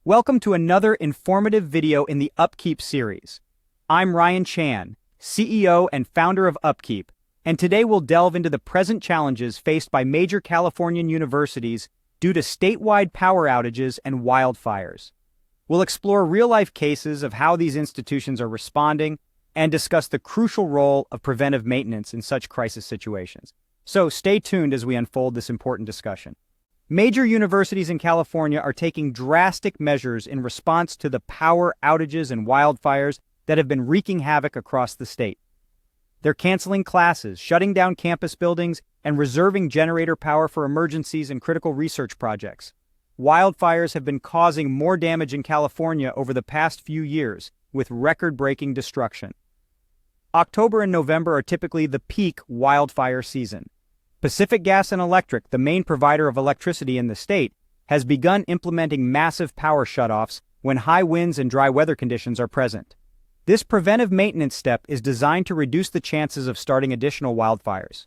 Welcome to another informative video in the UpKeep series. I'm Ryan Chan, CEO and founder of UpKeep, and today we'll delve into the present challenges faced by major Californian universities due to statewide power outages and wildfires. We'll explore real-life cases of how these institutions are responding and discuss the crucial role of preventive maintenance in such crisis situations. So stay tuned as we unfold this important discussion. Major universities in California are taking drastic measures in response to the power outages and wildfires that have been wreaking havoc across the state. They're canceling classes, shutting down campus buildings, and reserving generator power for emergencies and critical research projects. Wildfires have been causing more damage in California over the past few years, with record-breaking destruction. October and November are typically the peak wildfire season. Pacific Gas and Electric, the main provider of electricity in the state, has begun implementing massive power shutoffs when high winds and dry weather conditions are present. This preventive maintenance step is designed to reduce the chances of starting additional wildfires.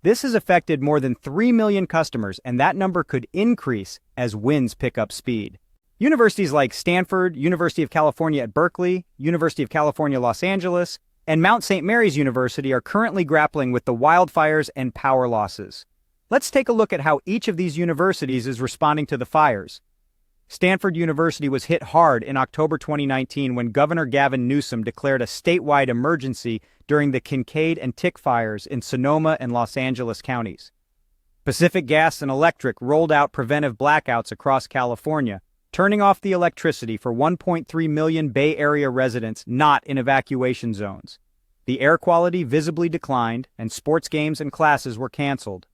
This has affected more than 3 million customers, and that number could increase as winds pick up speed. Universities like Stanford, University of California at Berkeley, University of California, Los Angeles, and Mount St. Mary's University are currently grappling with the wildfires and power losses. Let's take a look at how each of these universities is responding to the fires. Stanford University was hit hard in October 2019 when Governor Gavin Newsom declared a statewide emergency during the Kincaid and Tick fires in Sonoma and Los Angeles counties. Pacific Gas and Electric rolled out preventive blackouts across California, turning off the electricity for 1.3 million Bay Area residents not in evacuation zones. The air quality visibly declined, and sports games and classes were canceled.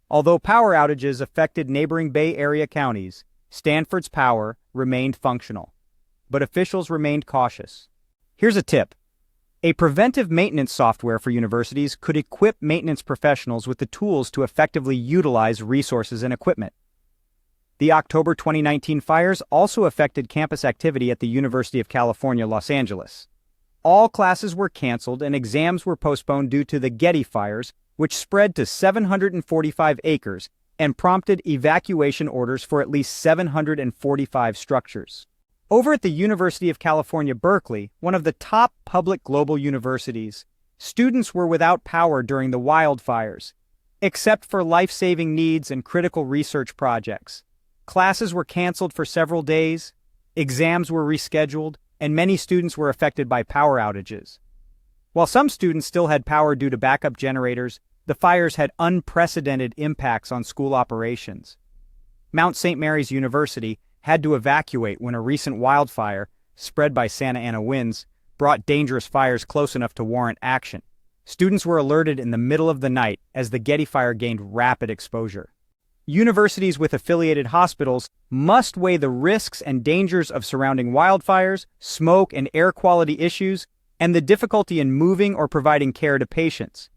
Although power outages affected neighboring Bay Area counties, Stanford's power remained functional. But officials remained cautious. Here's a tip. A preventive maintenance software for universities could equip maintenance professionals with the tools to effectively utilize resources and equipment. The October 2019 fires also affected campus activity at the University of California, Los Angeles. All classes were canceled and exams were postponed due to the Getty fires, which spread to 745 acres and prompted evacuation orders for at least 745 structures. Over at the University of California, Berkeley, one of the top public global universities, students were without power during the wildfires, except for life-saving needs and critical research projects. Classes were canceled for several days, exams were rescheduled, and many students were affected by power outages. While some students still had power due to backup generators, the fires had unprecedented impacts on school operations. Mount St. Mary's University had to evacuate when a recent wildfire, spread by Santa Ana winds, brought dangerous fires close enough to warrant action. Students were alerted in the middle of the night as the Getty fire gained rapid exposure. Universities with affiliated hospitals must weigh the risks and dangers of surrounding wildfires, smoke and air quality issues, and the difficulty in moving or providing care to patients.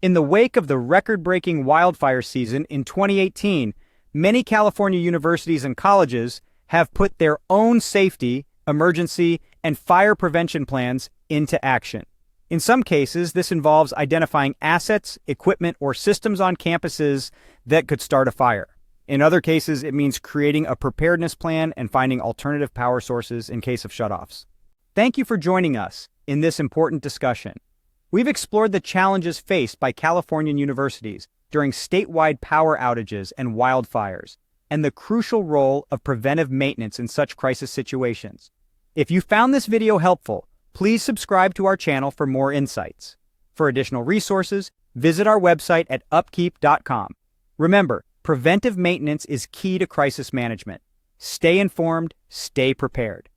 In the wake of the record-breaking wildfire season in 2018, many California universities and colleges have put their own safety, emergency, and fire prevention plans into action. In some cases, this involves identifying assets, equipment, or systems on campuses that could start a fire. In other cases, it means creating a preparedness plan and finding alternative power sources in case of shutoffs. Thank you for joining us in this important discussion. We've explored the challenges faced by Californian universities during statewide power outages and wildfires, and the crucial role of preventive maintenance in such crisis situations. If you found this video helpful, please subscribe to our channel for more insights. For additional resources, visit our website at upkeep.com. Remember, preventive maintenance is key to crisis management. Stay informed, stay prepared.